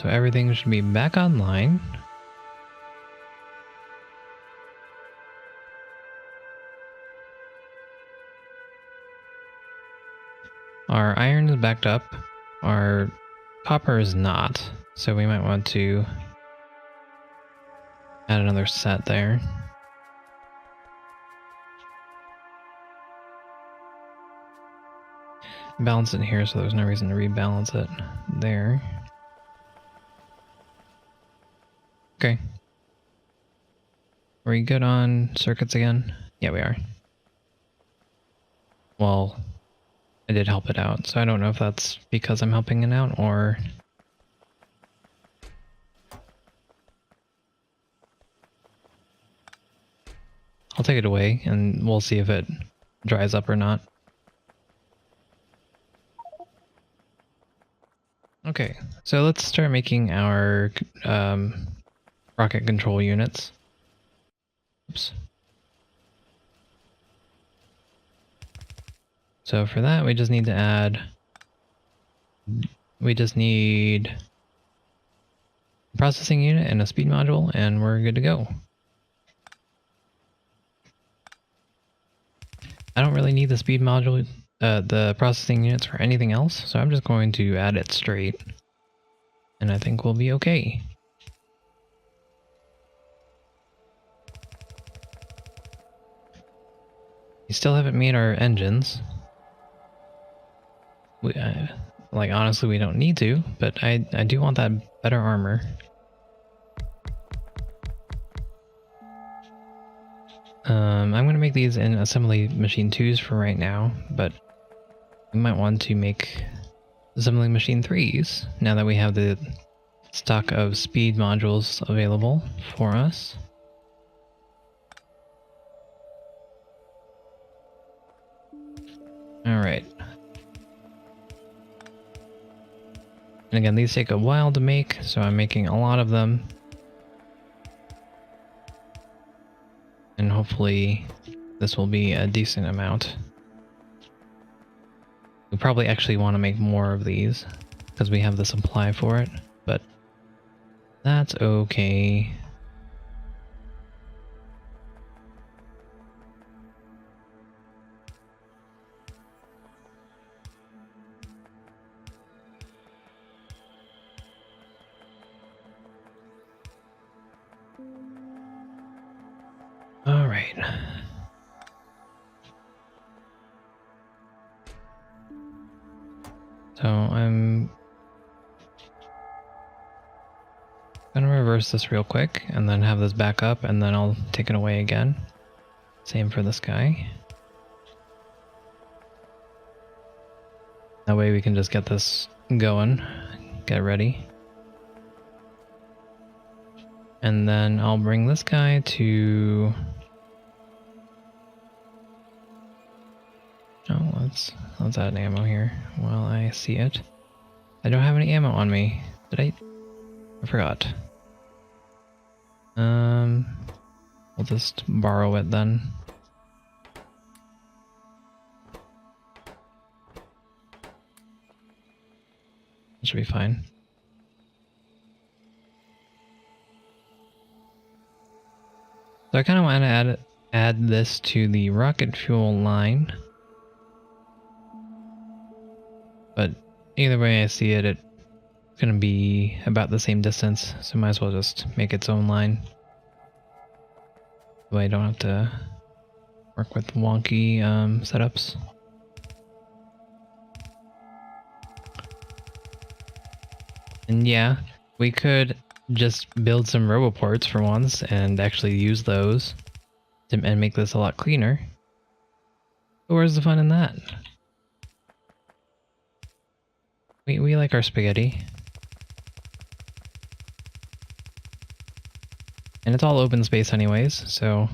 So everything should be back online. Our iron is backed up. Our copper is not. So we might want to add another set there. Balance it here, so there's no reason to rebalance it there. Okay. Are we good on circuits again? Yeah, we are. Well, I did help it out, so I don't know if that's because I'm helping it out or... I'll take it away and we'll see if it dries up or not. Okay, so let's start making our rocket control units. Oops. So for that, we just need to add... We just need a processing unit and a speed module, and we're good to go. I don't really need the speed module, the processing units for anything else, so I'm just going to add it straight. And I think we'll be okay. We still haven't made our engines. We, like, honestly, we don't need to, but I do want that better armor. I'm going to make these in assembly machine 2s for right now, but we might want to make assembly machine 3s now that we have the stock of speed modules available for us. Alright. And again, these take a while to make, so I'm making a lot of them. And hopefully this will be a decent amount. We probably actually want to make more of these because we have the supply for it, but that's okay. All right. So I'm gonna reverse this real quick and then have this back up, and then I'll take it away again. Same for this guy. That way we can just get this going, get ready. And then I'll bring this guy to... Oh, let's add ammo here while I see it. I don't have any ammo on me. Did I? I forgot. We'll just borrow it then. That should be fine. So I kind of want to add this to the rocket fuel line. But either way I see it, it's going to be about the same distance, so might as well just make its own line. So I don't have to work with wonky setups. And yeah, we could just build some roboports for once and actually use those and make this a lot cleaner. But where's the fun in that? We like our spaghetti. And it's all open space anyways, so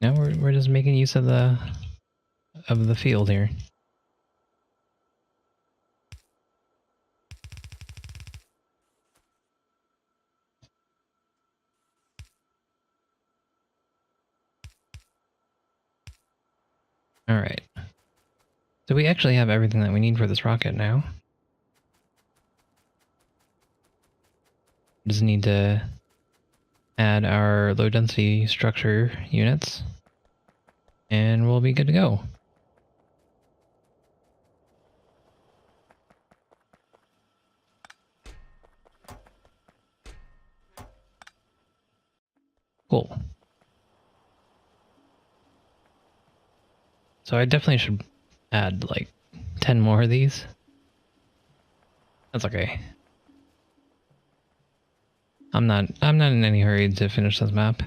now we're just making use of the field here. Alright. So we actually have everything that we need for this rocket now. Just need to add our low density structure units and we'll be good to go. Cool. So I definitely should add like 10 more of these. That's okay. I'm not in any hurry to finish this map.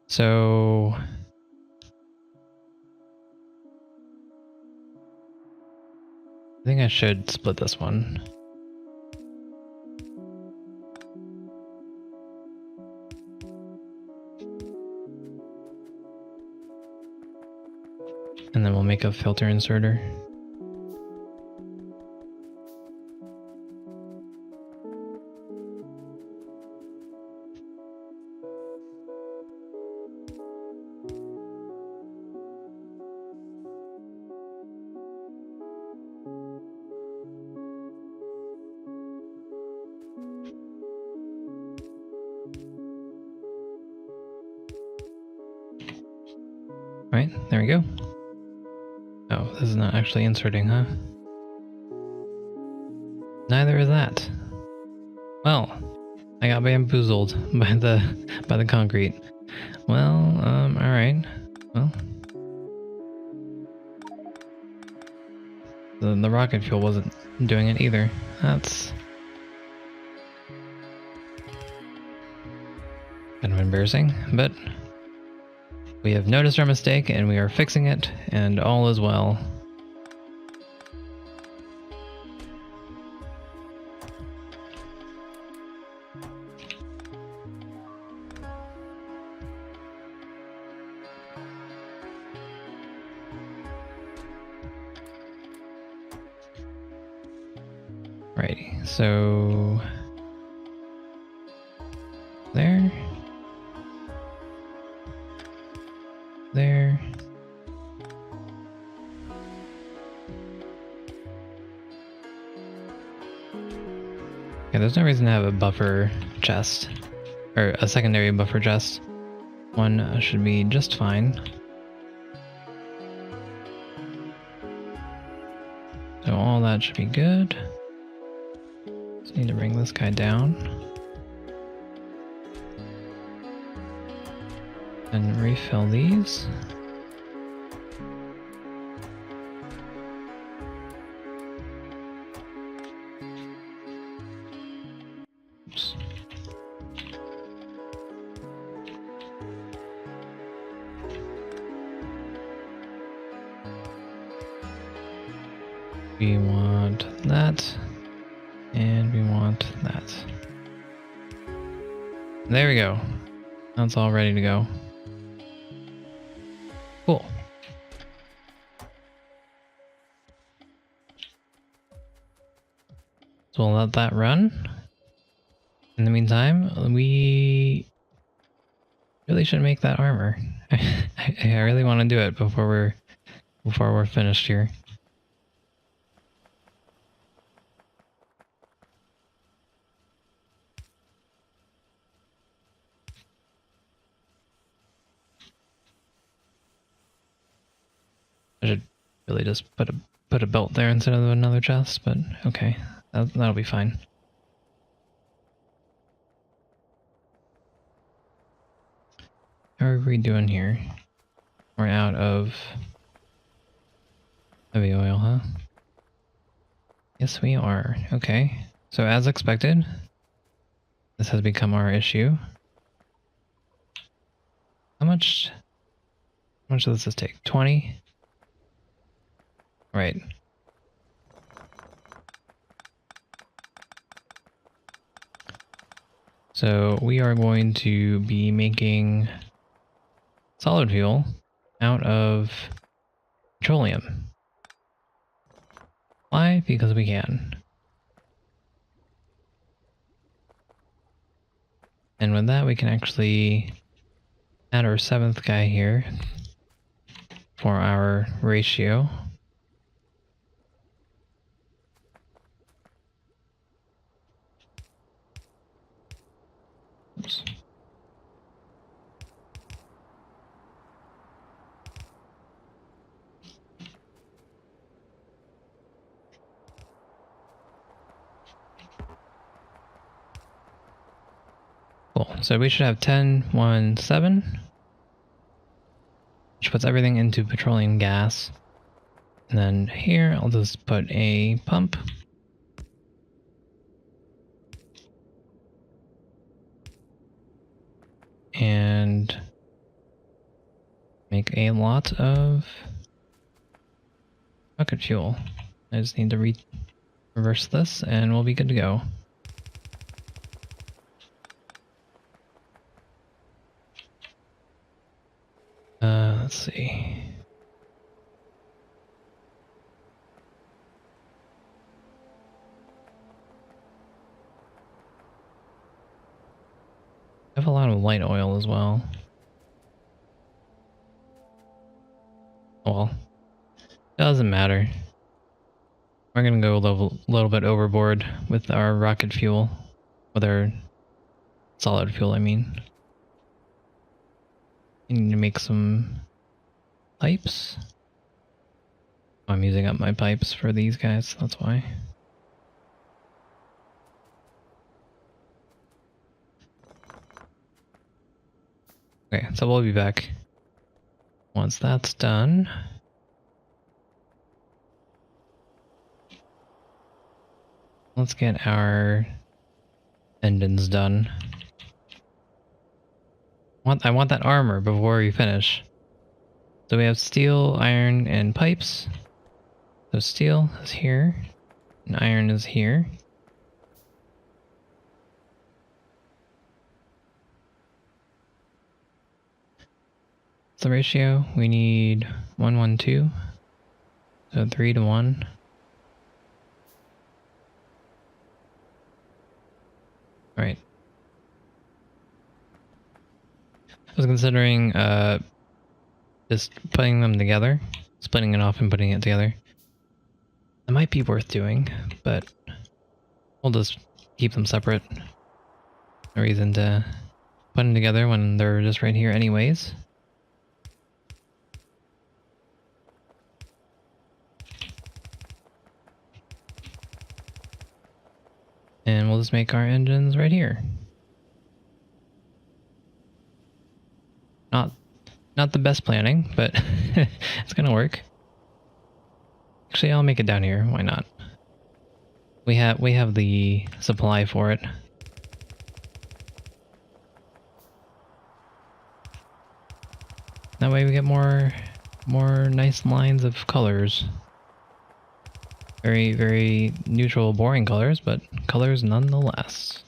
So I think I should split this one. And then we'll make a filter inserter. Right, there we go. Oh, this is not actually inserting, huh? Neither is that. Well, I got bamboozled by the concrete. Well, alright. Well. The rocket fuel wasn't doing it either. That's kind of embarrassing, but we have noticed our mistake and we are fixing it, and all is well. Righty, so there. There. Yeah, there's no reason to have a buffer chest, or a secondary buffer chest. One should be just fine. So all that should be good. Just need to bring this guy down. And refill these. Oops. We want that, and we want that. There we go. That's all ready to go. Cool. So we'll let that run. In the meantime, we really should make that armor. I really want to do it before we're finished here. I should really just put a belt there instead of another chest, but okay, that'll be fine. How are we doing here? We're out of heavy oil, huh? Yes, we are. Okay, so as expected, this has become our issue. How much does this take? 20? Right. So we are going to be making solid fuel out of petroleum. Why? Because we can. And with that, we can actually add our 7th guy here. for our ratio. Oops. Cool. So we should have 10, 1, 7, which puts everything into petroleum gas. And then here, I'll just put a pump. And make a lot of rocket fuel. I just need to reverse this and we'll be good to go. Let's see. I have a lot of light oil as well. Well, doesn't matter. We're gonna go a little bit overboard with our rocket fuel. With our solid fuel, I mean. I need to make some pipes. I'm using up my pipes for these guys, that's why. Okay, so we'll be back once that's done. Let's get our engines done. I want that armor before we finish. So we have steel, iron, and pipes. So steel is here, and iron is here. The ratio, we need 1:1:2, so 3:1. Alright. I was considering just putting them together, splitting it off and putting it together. That might be worth doing, but we'll just keep them separate. No reason to put them together when they're just right here anyways. And we'll just make our engines right here. Not the best planning, but it's gonna work. Actually, I'll make it down here. Why not? We have the supply for it. That way we get more nice lines of colors. Very, very neutral, boring colors, but colors nonetheless.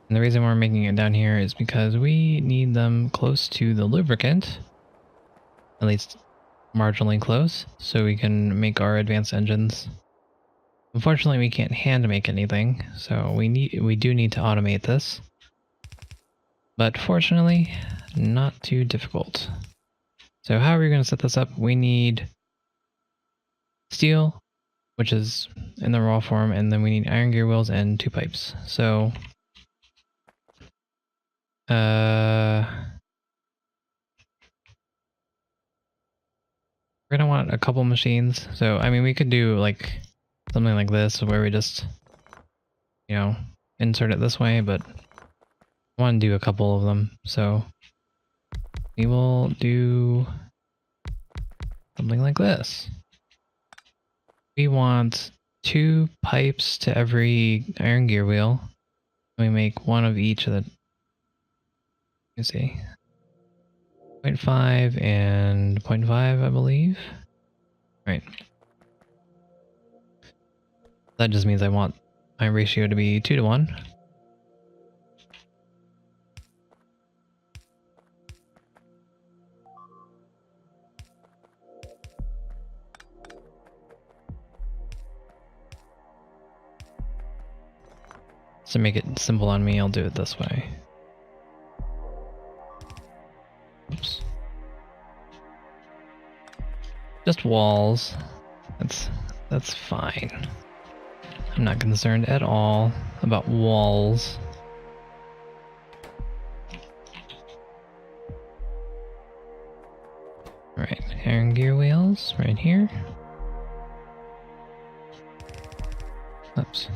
And the reason we're making it down here is because we need them close to the lubricant, at least marginally close, so we can make our advanced engines. Unfortunately, we can't hand make anything, so we do need to automate this. But fortunately, not too difficult. So how are we going to set this up? We need steel, which is in the raw form, and then we need iron gear wheels and 2 pipes. So we're gonna want a couple machines. So I mean, we could do like something like this, where we just, you know, insert it this way, but I want to do a couple of them. So we will do something like this. We want 2 pipes to every iron gear wheel. We make one of each of the, let me see, 0.5 and 0.5, I believe. Right. That just means I want my ratio to be 2:1. To make it simple on me, I'll do it this way. Oops. Just walls. That's fine. I'm not concerned at all about walls. Alright, iron gear wheels right here. Oops.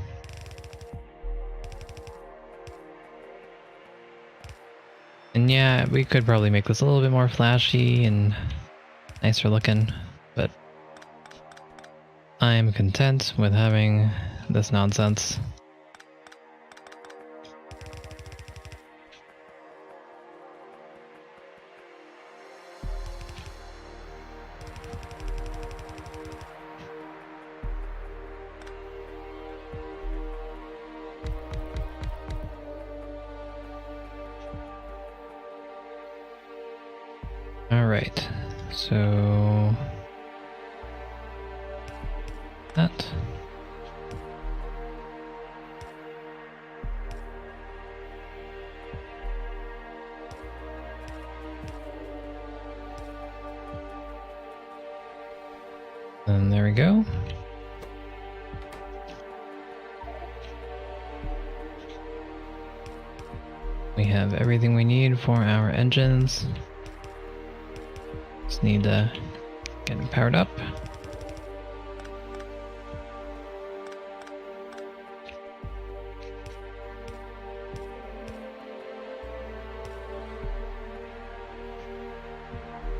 And yeah, we could probably make this a little bit more flashy and nicer looking, but I'm content with having this nonsense. Alright, so that. And there we go. We have everything we need for our engines. Just need to get them powered up.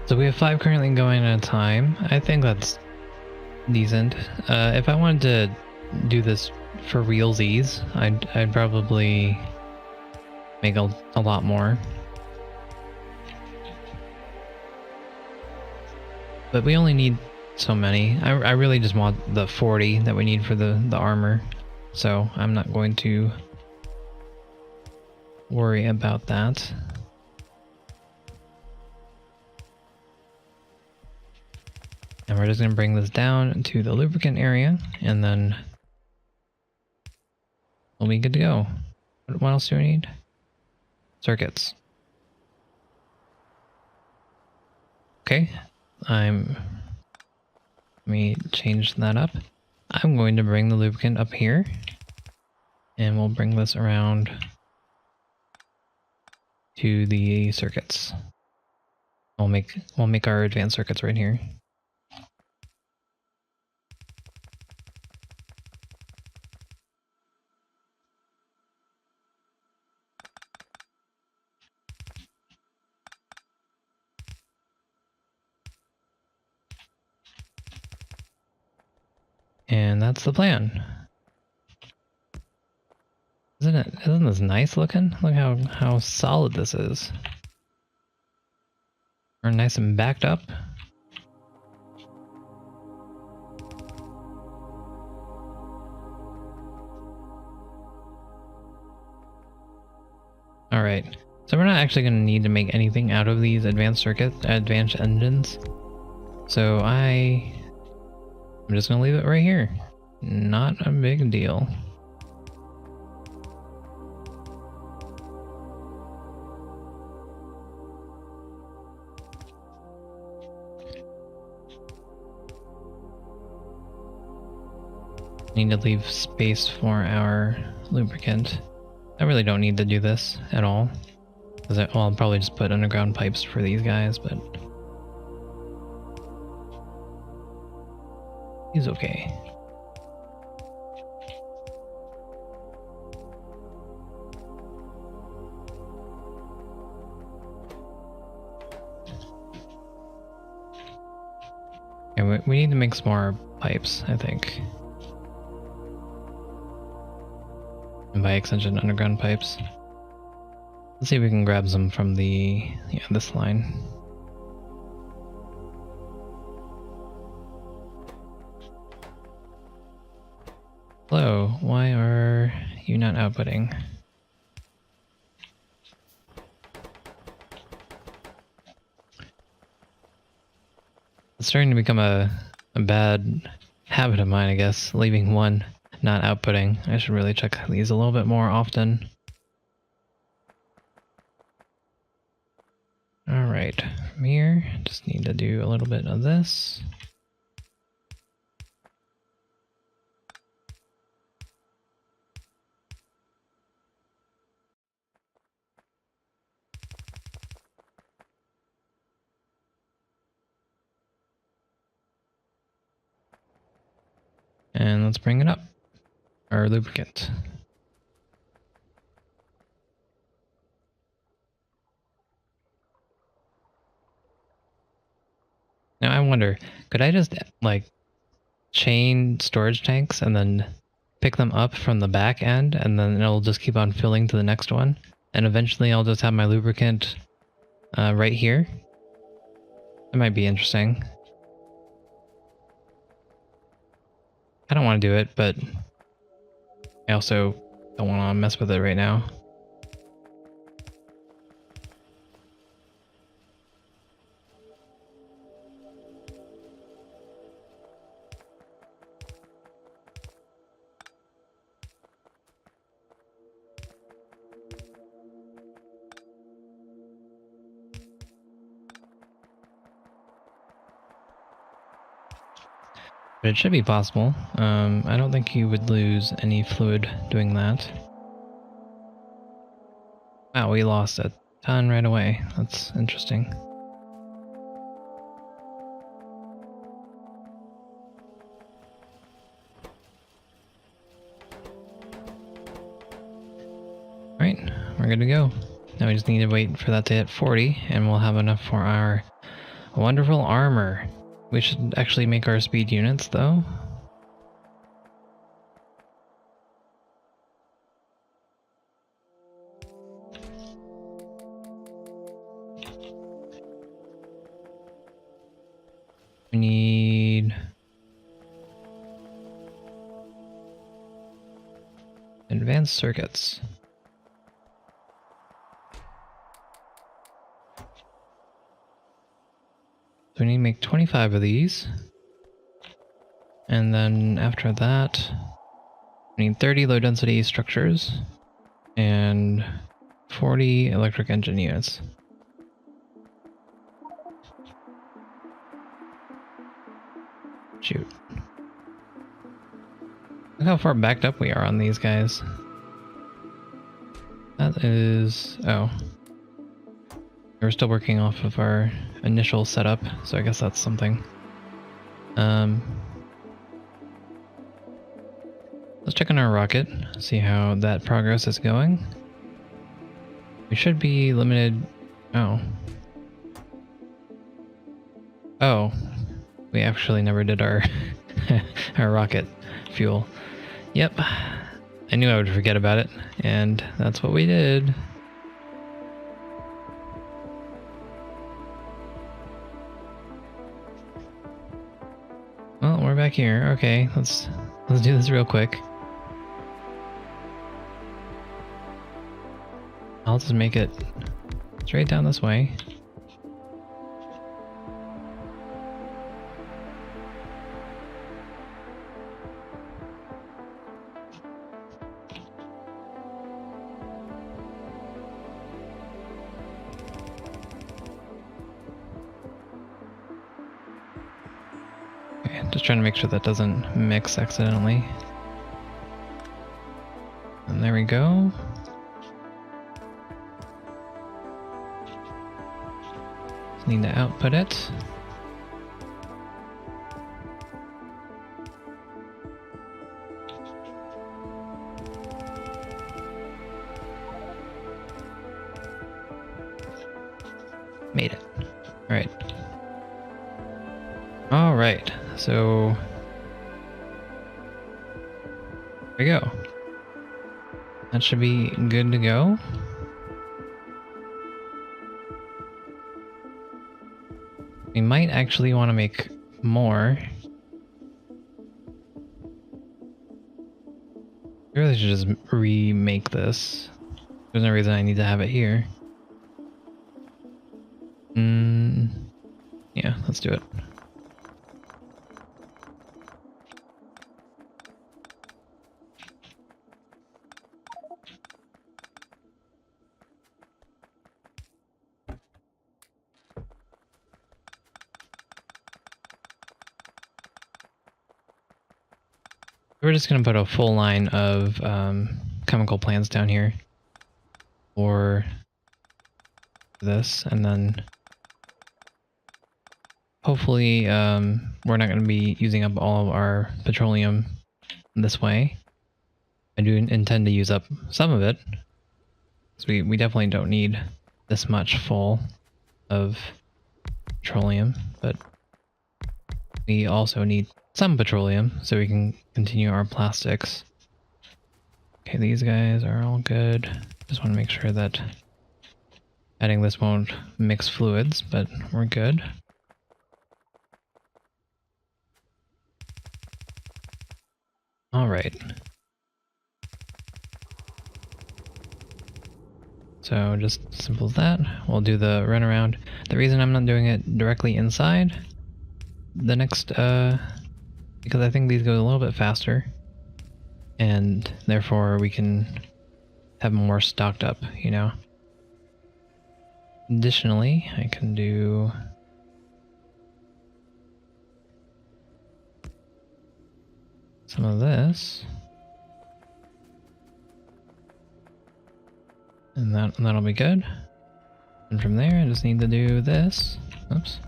So we have 5 currently going at a time. I think that's decent. If I wanted to do this for realsies, I'd probably make a lot more. But we only need so many. I really just want the 40 that we need for the armor. So I'm not going to worry about that. And we're just going to bring this down to the lubricant area, and then we'll be good to go. What else do we need? Circuits. Okay, let me change that up. I'm going to bring the lubricant up here, and we'll bring this around to the circuits. We'll make our advanced circuits right here. And that's the plan. Isn't this nice looking? Look how solid this is. We're nice and backed up. Alright, so we're not actually going to need to make anything out of these advanced engines. So I'm just going to leave it right here. Not a big deal. Need to leave space for our lubricant. I really don't need to do this at all. Well, I'll probably just put underground pipes for these guys, but he's okay. Okay, we need to make some more pipes, I think. And by extension, underground pipes. Let's see if we can grab some from this line. Hello, why are you not outputting? It's starting to become a bad habit of mine, I guess, leaving one not outputting. I should really check these a little bit more often. Alright, from here, just need to do a little bit of this. And let's bring it up. Our lubricant. Now I wonder, could I just like chain storage tanks and then pick them up from the back end and then it'll just keep on filling to the next one? And eventually I'll just have my lubricant right here. That might be interesting. I don't want to do it, but I also don't want to mess with it right now. But it should be possible. I don't think you would lose any fluid doing that. Wow, we lost a ton right away. That's interesting. Alright, we're good to go. Now we just need to wait for that to hit 40 and we'll have enough for our wonderful armor. We should actually make our speed units though. We need advanced circuits. So we need to make 25 of these. And then after that, we need 30 low density structures and 40 electric engine units. Shoot. Look how far backed up we are on these guys. That is... oh. We're still working off of our initial setup, so I guess that's something. Let's check on our rocket, see how that progress is going. We should be limited... oh. Oh. We actually never did our our rocket fuel. Yep. I knew I would forget about it, and that's what we did. Well, we're back here. Okay, let's do this real quick. I'll just make it straight down this way. Just trying to make sure that doesn't mix accidentally. And there we go. Just need to output it. Made it. Alright. Alright, so there we go. That should be good to go. We might actually want to make more. I really should just remake this. There's no reason I need to have it here. Yeah, let's do it. We're just going to put a full line of chemical plants down here for this, and then hopefully we're not going to be using up all of our petroleum this way. I do intend to use up some of it, because we definitely don't need this much full of petroleum, but we also need some petroleum so we can continue our plastics. Okay, these guys are all good. Just want to make sure that adding this won't mix fluids, but we're good. All right. So just simple as that. We'll do the run around. The reason I'm not doing it directly inside the next, because I think these go a little bit faster, and therefore we can have more stocked up, you know? Additionally, I can do some of this. And that'll be good. And from there, I just need to do this. Oops.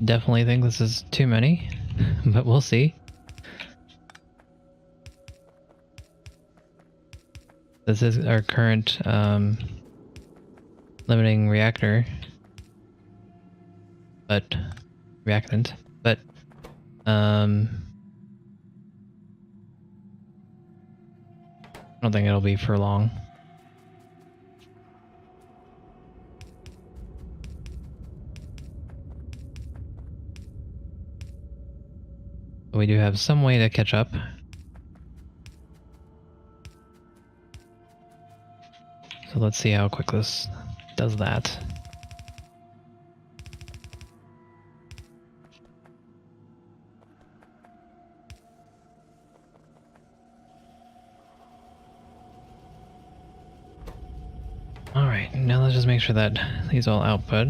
Definitely think this is too many, but we'll see. This is our current limiting reactor, but reactant, but I don't think it'll be for long. But we do have some way to catch up. So let's see how quick this does that. Alright, now let's just make sure that these all output.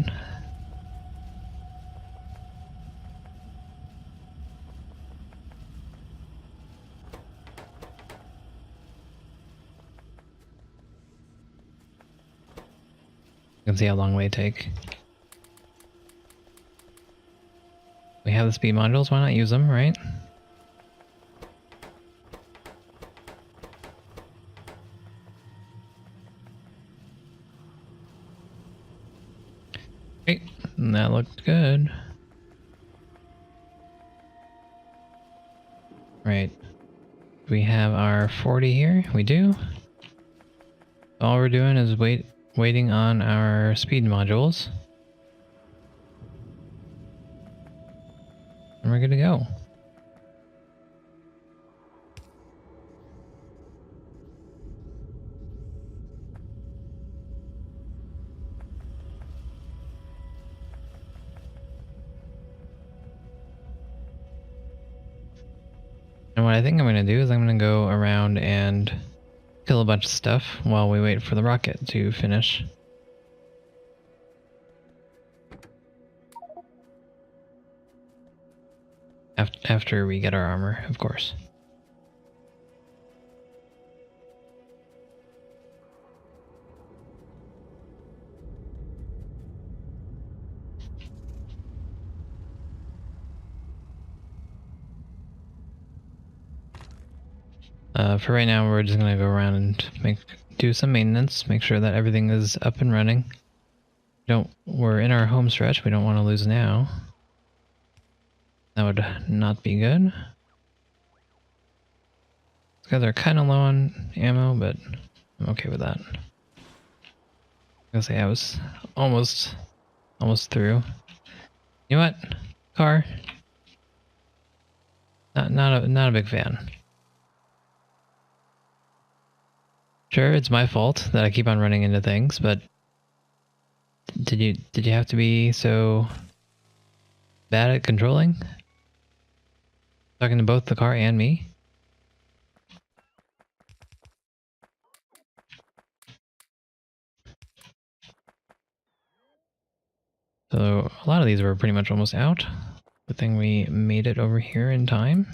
You can see how long they take. We have the speed modules, why not use them, right? Okay, that looked good. Right. We have our 40 here, we do. All we're doing is waiting on our speed modules. And we're good to go. And what I think I'm going to do is I'm going to go around and kill a bunch of stuff while we wait for the rocket to finish. After we get our armor, of course. For right now, we're just gonna go around and do some maintenance, make sure that everything is up and running. We're in our home stretch. We don't want to lose now. That would not be good. These guys are kind of low on ammo, but I'm okay with that. I'm gonna say I was almost through. You know what, car? Not a big fan. Sure, it's my fault that I keep on running into things, but did you have to be so bad at controlling? Talking to both the car and me? So a lot of these were pretty much almost out. Good thing we made it over here in time.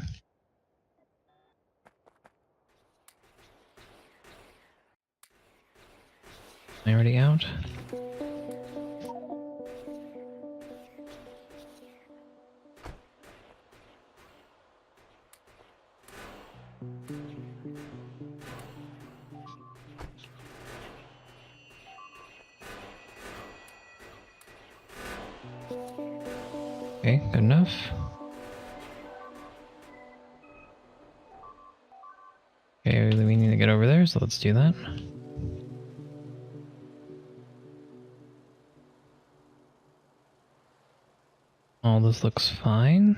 Am I already out? Okay, good enough. Okay, we need to get over there, so let's do that. All this looks fine.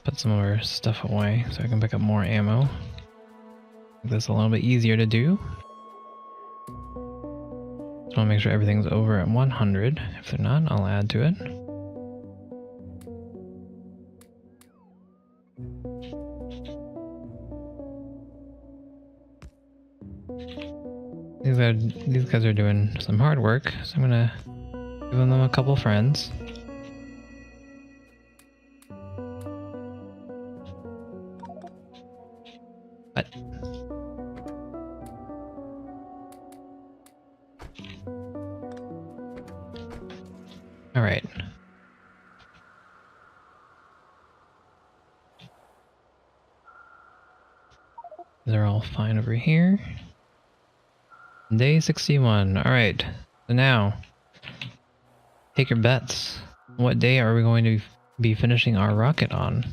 Put some of our stuff away so I can pick up more ammo. Make this a little bit easier to do. Just want to make sure everything's over at 100. If they're not, I'll add to it. These guys are doing some hard work, so I'm gonna give them a couple friends. What? All right. They're all fine over here. Day 61. All right. So now, take your bets. What day are we going to be finishing our rocket on?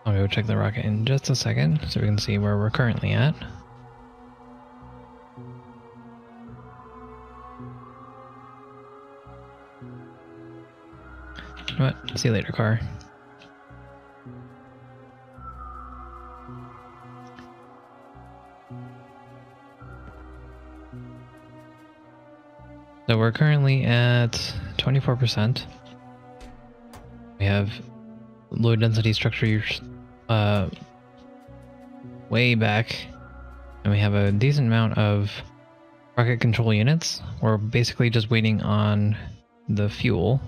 I'll go check the rocket in just a second so we can see where we're currently at. You know what? See you later, car. So we're currently at 24%. We have low density structures way back, and we have a decent amount of rocket control units. We're basically just waiting on the fuel.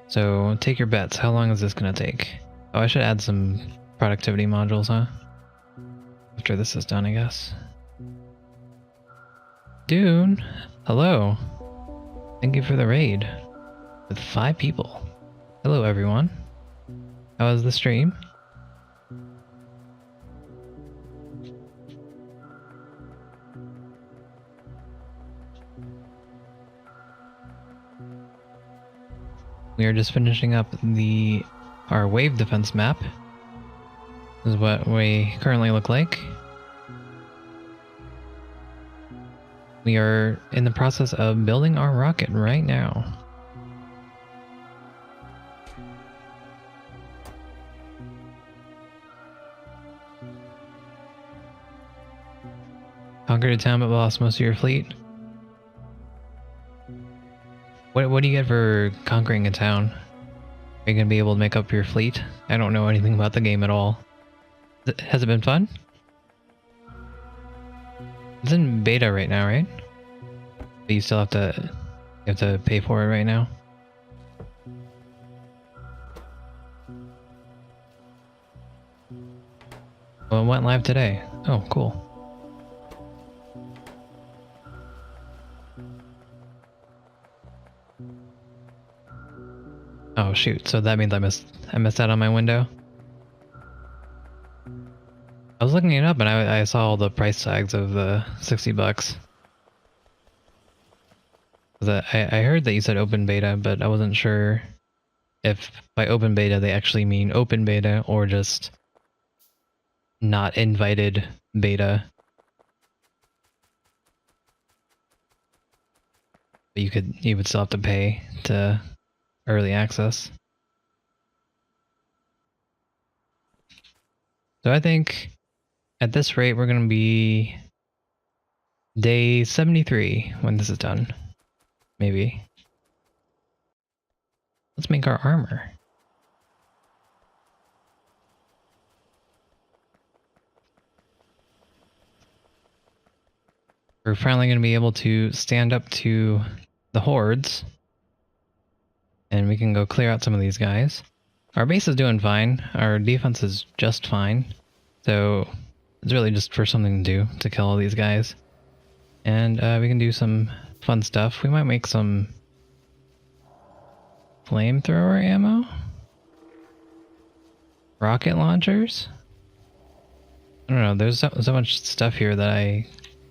So take your bets. How long is this gonna take? Oh, I should add some productivity modules, huh? After this is done, I guess. Dune, hello. Thank you for the raid. With 5 people. Hello, everyone. How was the stream? We are just finishing up our wave defense map. This is what we currently look like. We are in the process of building our rocket right now. Conquered a town but lost most of your fleet. What do you get for conquering a town? Are you gonna be able to make up your fleet? I don't know anything about the game at all. Has it been fun? It's in beta right now, right? But you still have to pay for it right now. Well, it went live today. Oh, cool. Oh shoot, so that means I missed out on my window. I was looking it up and I saw all the price tags of the $60. I heard that you said open beta, but I wasn't sure if by open beta they actually mean open beta or just not invited beta. But you would still have to pay to early access. So I think at this rate, we're going to be day 73 when this is done. Maybe. Let's make our armor. We're finally going to be able to stand up to the hordes. And we can go clear out some of these guys. Our base is doing fine. Our defense is just fine. So it's really just for something to do to kill all these guys. And we can do some fun stuff. We might make some flamethrower ammo? Rocket launchers? I don't know, there's so much stuff here that I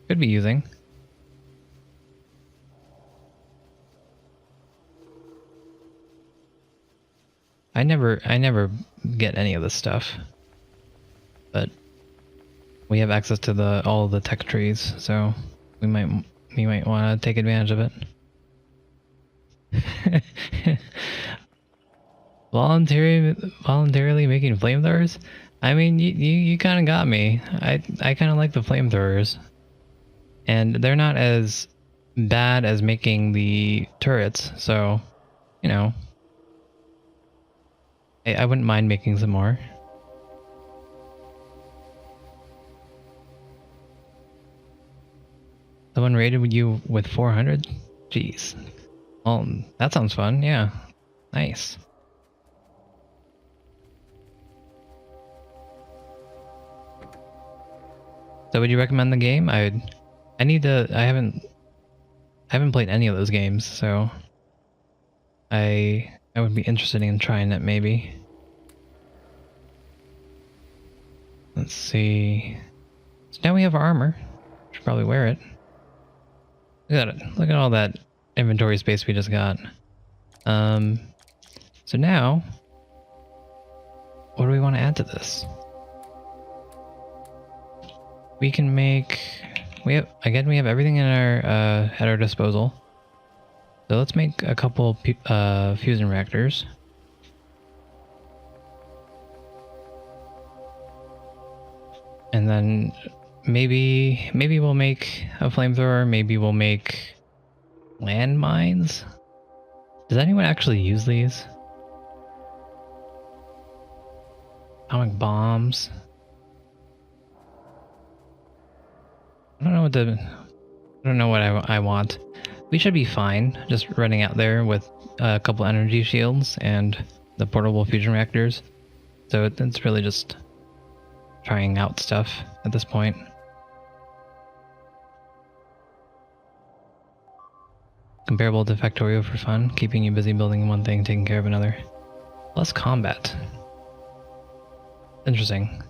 could be using. I never get any of this stuff. But we have access to all of the tech trees, so we might want to take advantage of it. Voluntarily making flamethrowers? I mean, you kind of got me. I kind of like the flamethrowers. And they're not as bad as making the turrets, so, you know. I wouldn't mind making some more. Someone raided you with 400? Jeez. Well, that sounds fun, yeah. Nice. So would you recommend the game? I haven't played any of those games, so I would be interested in trying it maybe. Let's see. So now we have armor. Should probably wear it. Look at it. Look at all that inventory space we just got. So now, what do we want to add to this? We can make. We have everything in our at our disposal. So let's make a couple fusion reactors. And then maybe we'll make a flamethrower. Maybe we'll make landmines. Does anyone actually use these? Atomic bombs. I don't know what I want. We should be fine just running out there with a couple energy shields and the portable fusion reactors. So it's really just trying out stuff at this point. Comparable to Factorio for fun, keeping you busy building one thing, taking care of another. Less combat. Interesting.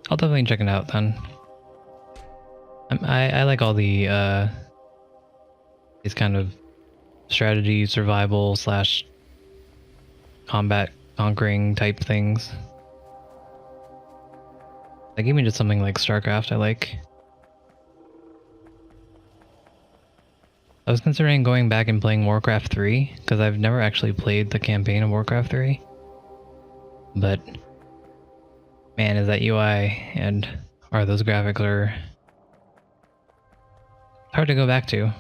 I'll definitely check it out then. I like all the these kind of strategy, survival / combat conquering type things. Like even just something like StarCraft I like. I was considering going back and playing Warcraft 3, because I've never actually played the campaign of Warcraft 3. But man, is that UI and those graphics are hard to go back to.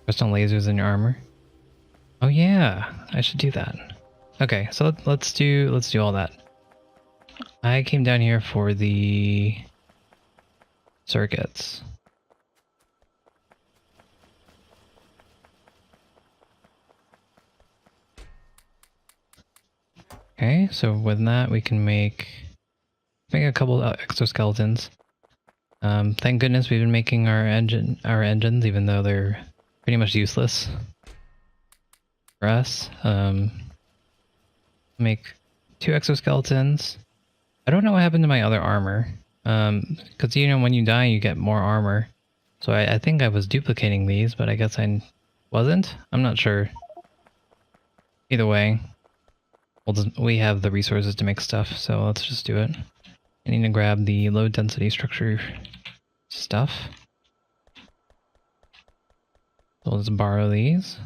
Crystal lasers in your armor. Oh yeah, I should do that. Okay, so let's do all that. I came down here for the circuits. Okay, so with that we can make a couple exoskeletons. Thank goodness we've been making our engines, even though they're pretty much useless for us. Make 2 exoskeletons. I don't know what happened to my other armor. Because you know when you die you get more armor. So I think I was duplicating these, but I guess I wasn't? I'm not sure. Either way, we have the resources to make stuff, so let's just do it. I need to grab the low density structure stuff. So let's borrow these.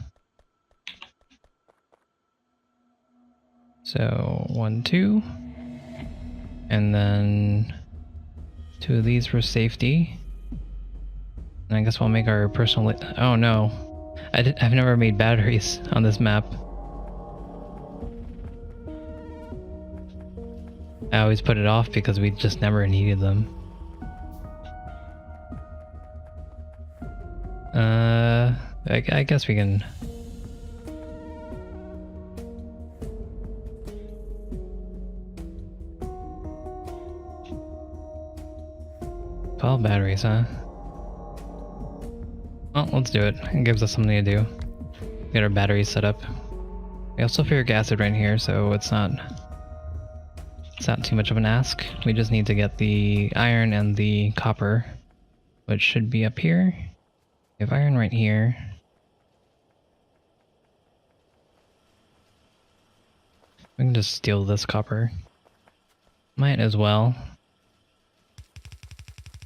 So 1, 2. And then 2 of these for safety. And I guess we'll make our personal... Oh no. I've never made batteries on this map. I always put it off because we just never needed them. I guess we can... Well, batteries, huh? Well, let's do it. It gives us something to do. Get our batteries set up. We have sulfuric acid right here, so it's not too much of an ask. We just need to get the iron and the copper, which should be up here. We have iron right here. We can just steal this copper. Might as well.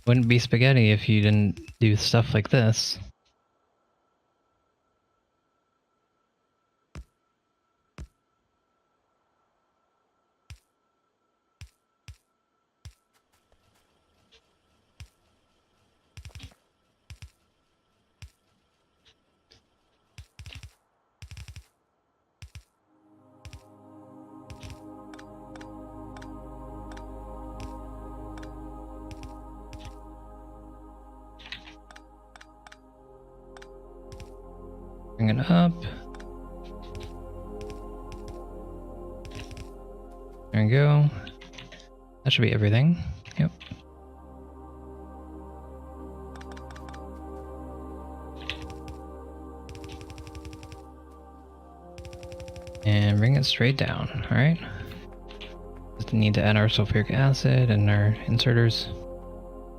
Wouldn't be spaghetti if you didn't do stuff like this. Bring it up. There we go. That should be everything. Yep. And bring it straight down, alright? Just need to add our sulfuric acid and our inserters.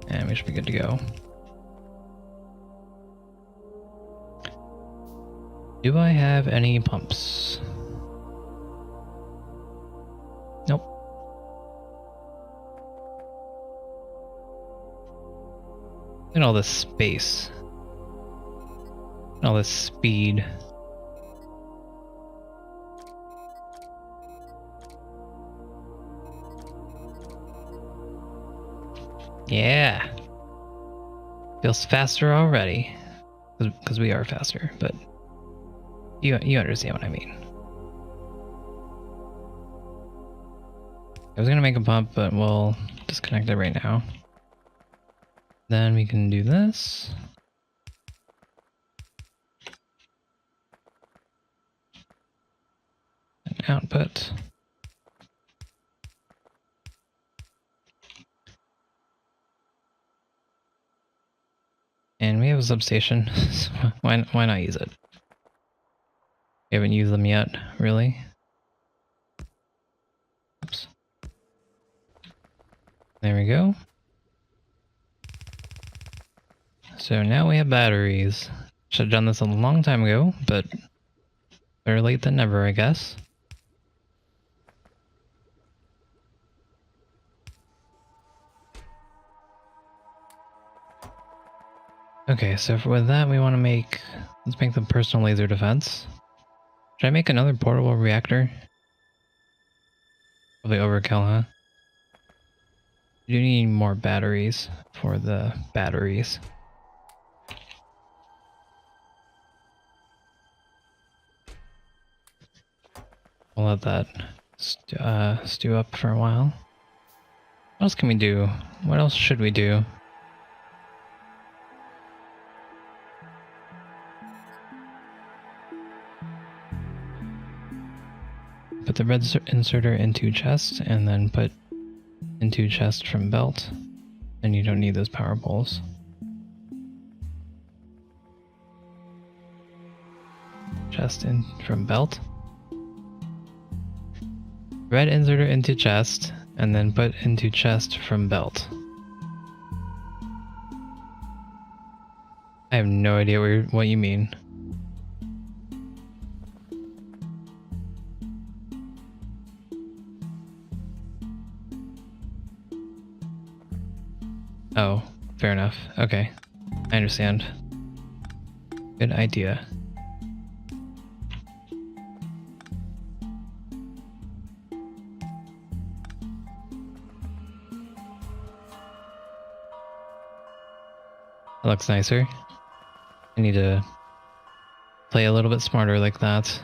And we should be good to go. Do I have any pumps? Nope. Look at all this space. All this speed. Yeah. Feels faster already. Because we are faster, but you understand what I mean. I was gonna make a pump, but we'll disconnect it right now. Then we can do this. And output. And we have a substation, so why not use it? We haven't used them yet, really. Oops. There we go. So now we have batteries. Should have done this a long time ago, but better late than never, I guess. Okay, so with that we want to let's make the personal laser defense. Should I make another portable reactor? Probably overkill, huh? You do need more batteries for the batteries. We'll let that stew up for a while. What else can we do? What else should we do? Put the red inserter into chest, and then put into chest from belt. And you don't need those power poles. Chest in from belt. Red inserter into chest, and then put into chest from belt. I have no idea what you mean. Oh, fair enough. Okay. I understand. Good idea. That looks nicer. I need to play a little bit smarter like that.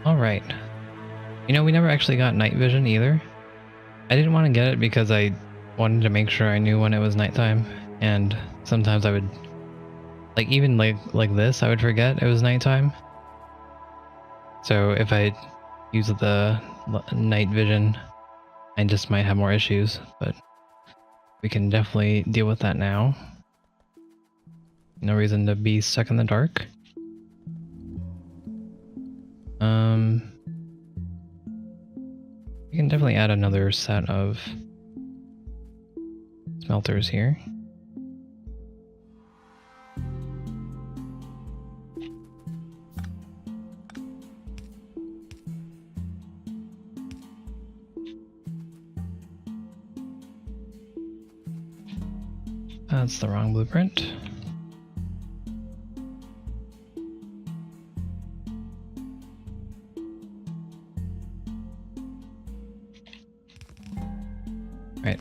Alright. You know, we never actually got night vision either. I didn't want to get it because I wanted to make sure I knew when it was nighttime, and sometimes I would, like, even like this, I would forget it was nighttime. So if I use the night vision, I just might have more issues, but we can definitely deal with that now. No reason to be stuck in the dark. We can definitely add another set of smelters here. That's the wrong blueprint. Right.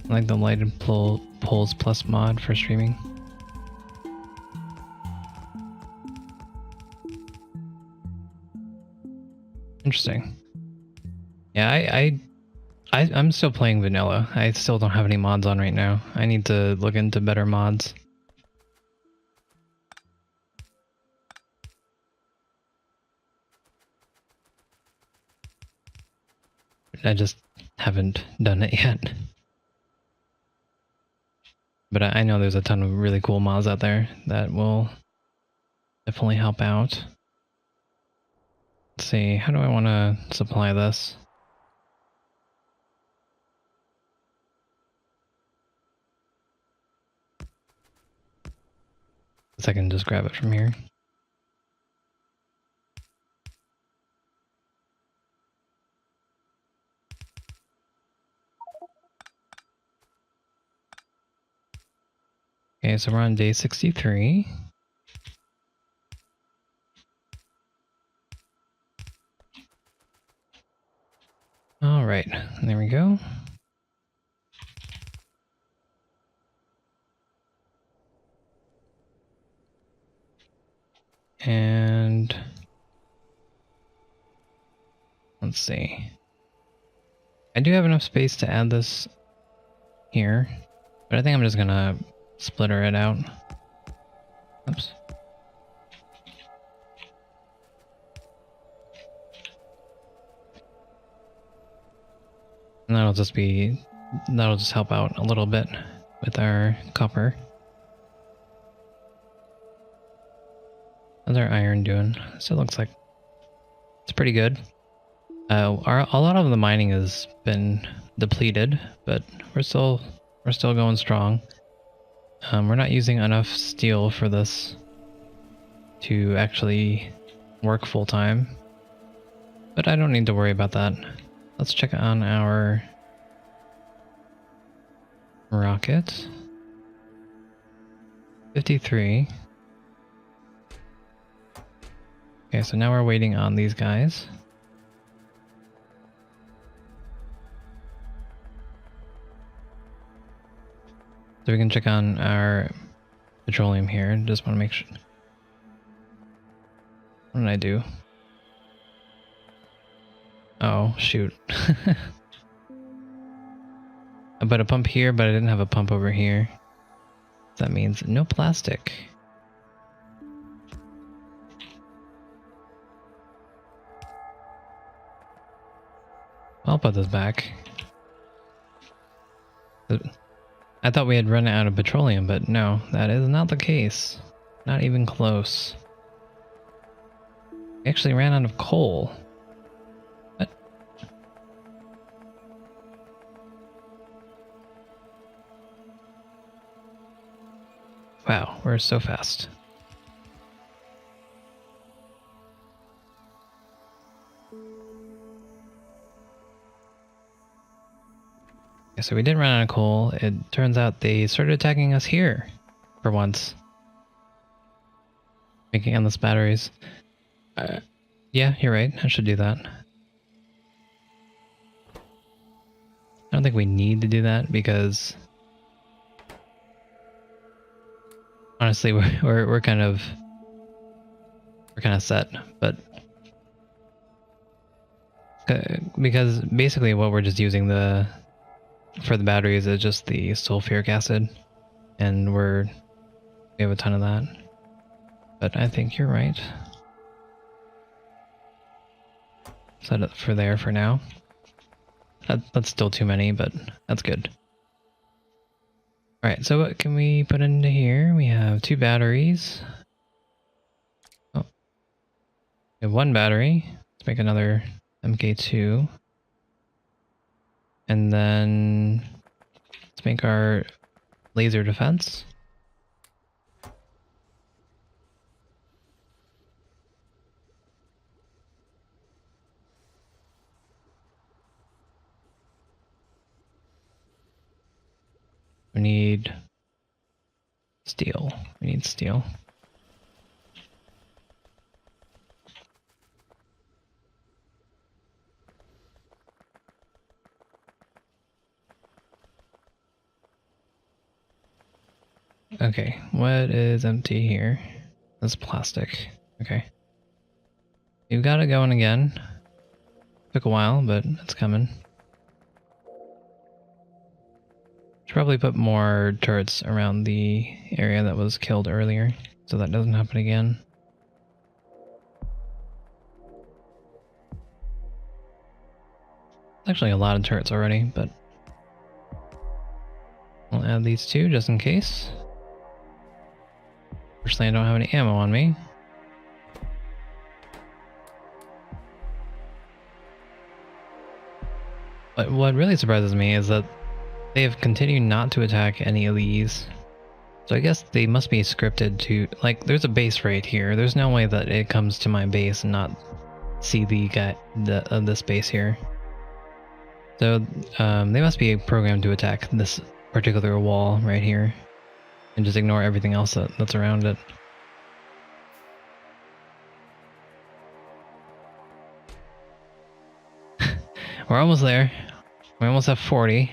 I like the lighted poles plus mod for streaming. Interesting. Yeah, I'm still playing vanilla. I still don't have any mods on right now. I need to look into better mods. I just haven't done it yet. But I know there's a ton of really cool mods out there that will definitely help out. Let's see, how do I want to supply this? I can just grab it from here. Okay, so we're on day 63. All right, there we go. And let's see. I do have enough space to add this here, but I think I'm just gonna splitter it out. Oops. And that'll just help out a little bit with our copper. How's our iron doing? So it looks like it's pretty good. A lot of the mining has been depleted, but we're still going strong. We're not using enough steel for this to actually work full time, but I don't need to worry about that. Let's check on our rocket. 53. Okay, so now we're waiting on these guys. So we can check on our petroleum here. Just want to make sure. What did I do? Oh, shoot. I put a pump here, but I didn't have a pump over here. That means no plastic. I'll put this back. I thought we had run out of petroleum, but no, that is not the case. Not even close. We actually ran out of coal. What? Wow, we're so fast. Okay, so we didn't run out of coal. It turns out they started attacking us here for once. Making endless batteries. Yeah, you're right. I should do that. I don't think we need to do that because honestly, we're kind of set. But because basically what we're just using for the batteries is just the sulfuric acid, and we have a ton of that. But I think you're right. Set it for there for now. That's still too many, but that's good. Alright, so what can we put into here? We have 2 batteries. Oh, we have 1 battery. Let's make another MK2. And then let's make our laser defense. We need steel. We need steel. Okay, what is empty here? That's plastic. Okay. You've got it going again. Took a while, but it's coming. Should probably put more turrets around the area that was killed earlier, so that doesn't happen again. Actually a lot of turrets already, but I'll add these 2 just in case. Fortunately, I don't have any ammo on me. But what really surprises me is that they have continued not to attack any of these. So I guess they must be scripted to, like, there's a base right here. There's no way that it comes to my base and not see this base here. So they must be programmed to attack this particular wall right here and just ignore everything else that's around it. We're almost there. We almost have 40.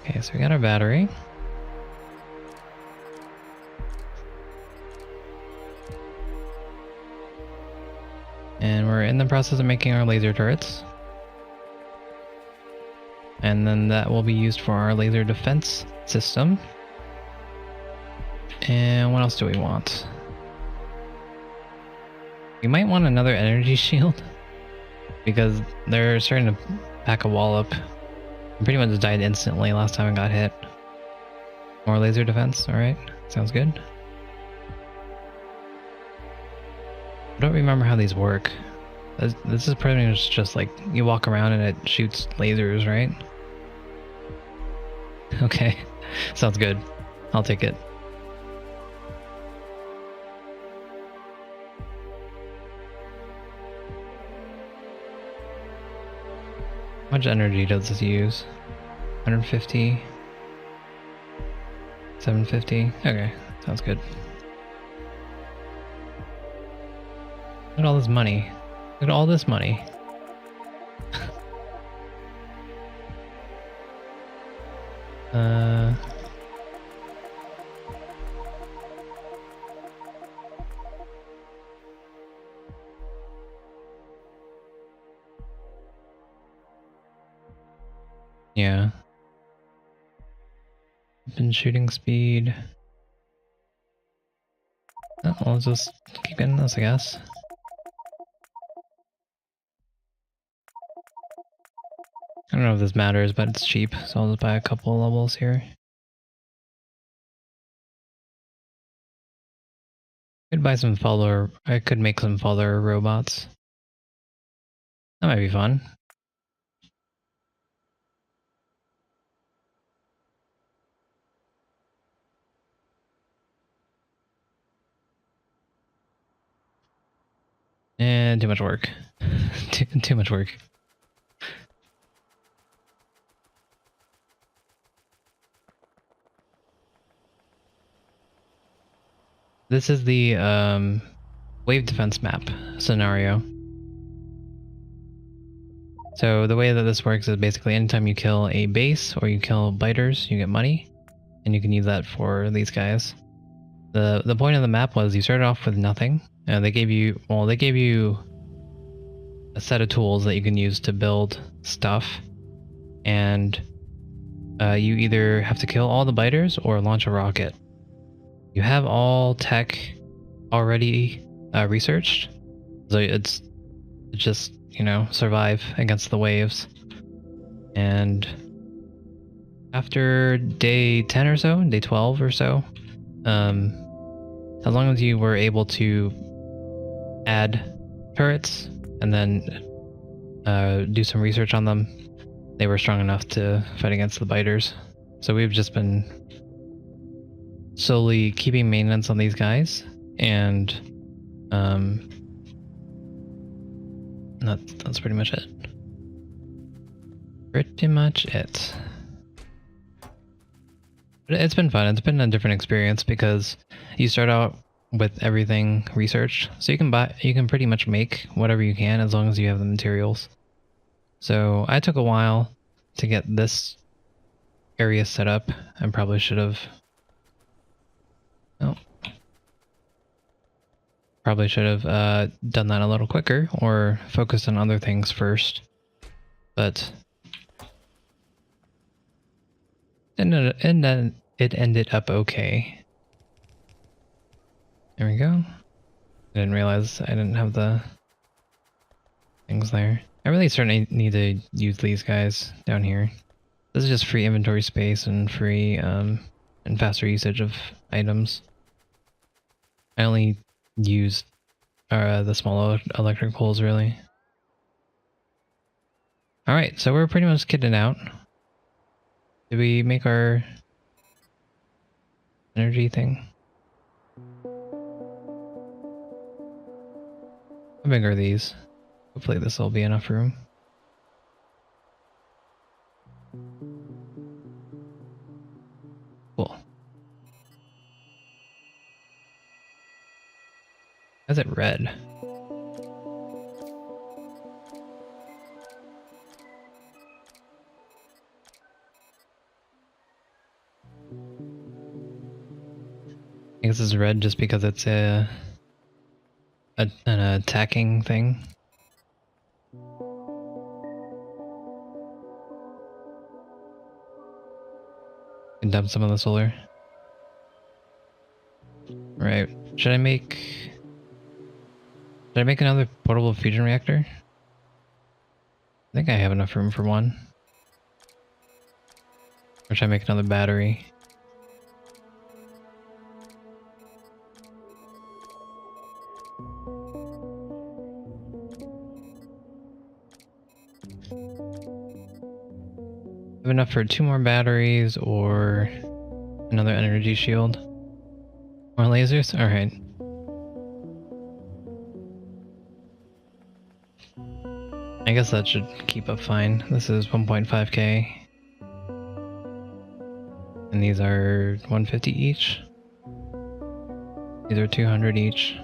Okay, so we got our battery. And we're in the process of making our laser turrets. And then that will be used for our laser defense system. And what else do we want? We might want another energy shield, because they're starting to pack a wall up. I pretty much died instantly last time I got hit. More laser defense, alright. Sounds good. I don't remember how these work. This is pretty much just like you walk around and it shoots lasers, right? Okay, sounds good. I'll take it. How much energy does this use? 150? 750? Okay, sounds good. Look at all this money. Look at all this money. Yeah. Been shooting speed. Oh, I'll just keep getting this, I guess. I don't know if this matters, but it's cheap, so I'll just buy a couple levels here. Could buy some follower. I could make some follower robots. That might be fun. And too much work. too much work. This is the wave defense map scenario. So the way that this works is basically anytime you kill a base or you kill biters, you get money, and you can use that for these guys. The point of the map was you started off with nothing, and they gave you a set of tools that you can use to build stuff, and you either have to kill all the biters or launch a rocket. You have all tech already researched, so it's just, you know, survive against the waves. And after day 10 or so, day 12 or so, as long as you were able to add turrets and then do some research on them, they were strong enough to fight against the biters. So we've just been slowly keeping maintenance on these guys, and that's pretty much it. Pretty much it. But it's been fun. It's been a different experience because you start out with everything researched, so you can pretty much make whatever you can as long as you have the materials. So I took a while to get this area set up. I probably should have. Oh. Probably should have done that a little quicker or focused on other things first. But and then it ended up okay. There we go. I didn't realize I didn't have the things there. I really certainly need to use these guys down here. This is just free inventory space and free and faster usage of items. I only use the small electric poles, really. Alright, so we're pretty much kitted out. Did we make our energy thing? How big are these? Hopefully this will be enough room. Cool. Why is it red? I guess it's red just because it's an attacking thing. Can dump some of the solar. Right. Should I make another portable fusion reactor? I think I have enough room for one. Or should I make another battery? I have enough for 2 more batteries or another energy shield. More lasers? Alright. I guess that should keep up fine. This is 1.5k. And these are 150 each. These are 200 each.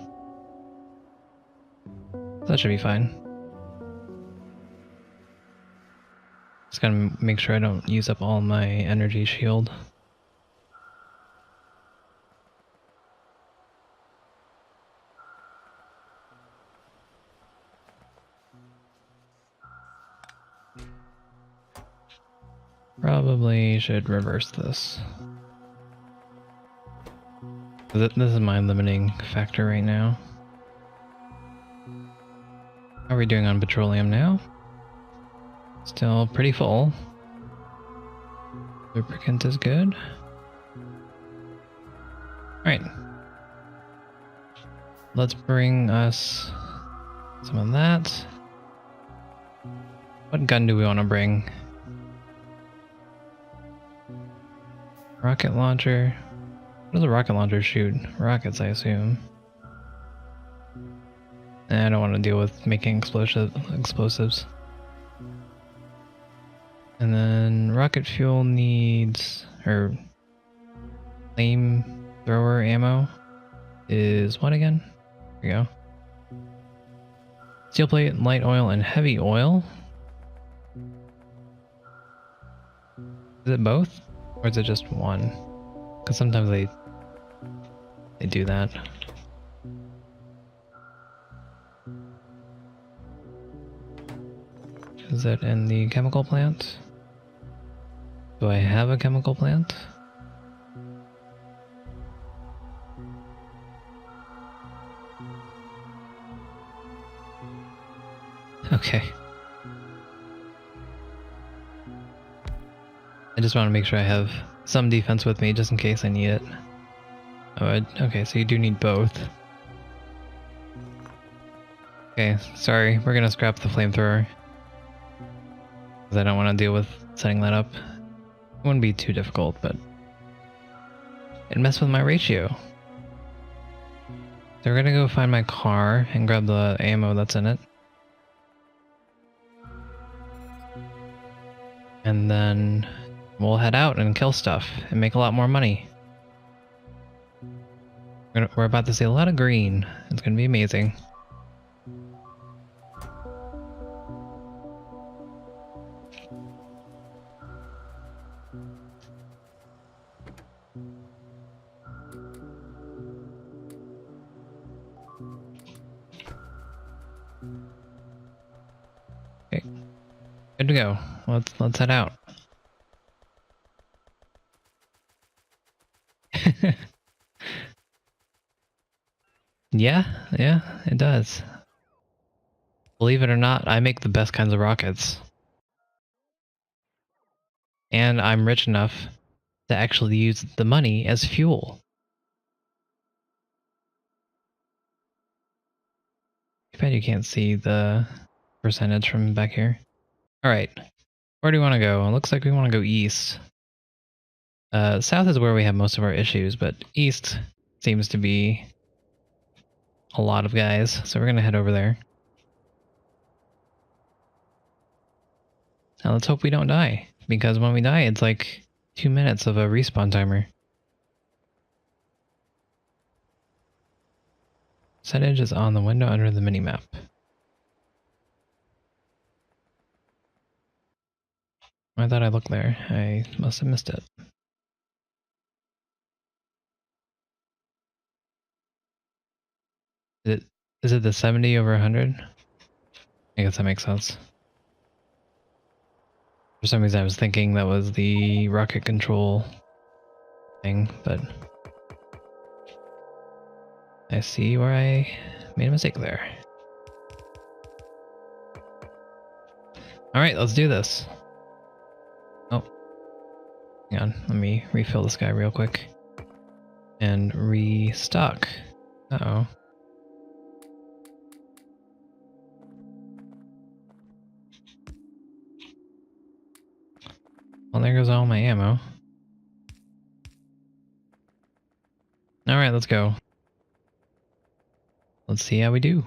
That should be fine. Just gotta make sure I don't use up all my energy shield. Probably should reverse this. This is my limiting factor right now. How are we doing on petroleum now? Still pretty full. Lubricant is good. Alright. Let's bring us some of that. What gun do we want to bring? Rocket launcher. What does a rocket launcher shoot? Rockets, I assume. I don't want to deal with making explosives. And then rocket fuel needs, or flamethrower ammo. is what again? There we go. Steel plate, light oil, and heavy oil. Is it both? Or is it just one? Because sometimes they do that. Is it in the chemical plant? Do I have a chemical plant? Okay. I just want to make sure I have some defense with me just in case I need it. Oh, okay, so you do need both. Okay, sorry, we're gonna scrap the flamethrower. Because I don't want to deal with setting that up. It wouldn't be too difficult, but it'd mess with my ratio. So we're gonna go find my car and grab the ammo that's in it. And then we'll head out and kill stuff and make a lot more money. We're about to see a lot of green. It's gonna be amazing. Okay, good to go. Let's head out. Yeah, it does. Believe it or not, I make the best kinds of rockets. And I'm rich enough to actually use the money as fuel. Too bad you can't see the percentage from back here. Alright, where do we want to go? It looks like we want to go east. South is where we have most of our issues, but east seems to be a lot of guys, so we're gonna head over there. Now let's hope we don't die, because when we die, it's like 2 minutes of a respawn timer. Percentage is on the window under the minimap. I thought I looked there. I must have missed it. Is it the 70 over 100? I guess that makes sense. For some reason I was thinking that was the rocket control thing, but I see where I made a mistake there. Alright, let's do this. Oh. Hang on, let me refill this guy real quick. And restock. Uh-oh. Well, there goes all my ammo. Alright, let's go. Let's see how we do.